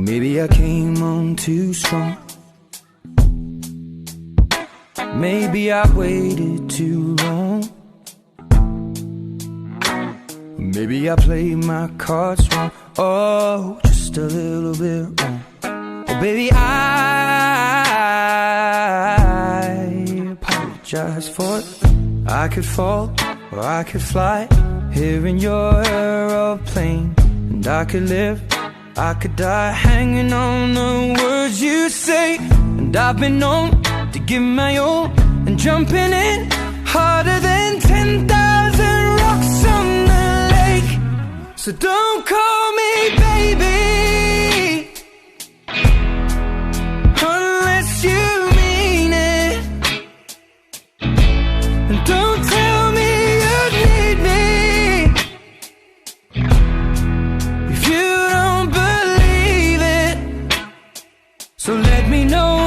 Maybe I came on too strong. Maybe I waited too long. Maybe I played my cards wrong. Oh, just a little bit wrong. Oh, baby, I apologize for it. I could fall or I could fly here in your aeroplane. And I could live, I could die hanging on the words you say. And I've been known to give my all and jumping in harder than 10,000 rocks on the lake. So don't call me baby unless you mean it. And don't tell me you need me if you don't believe it. So let me know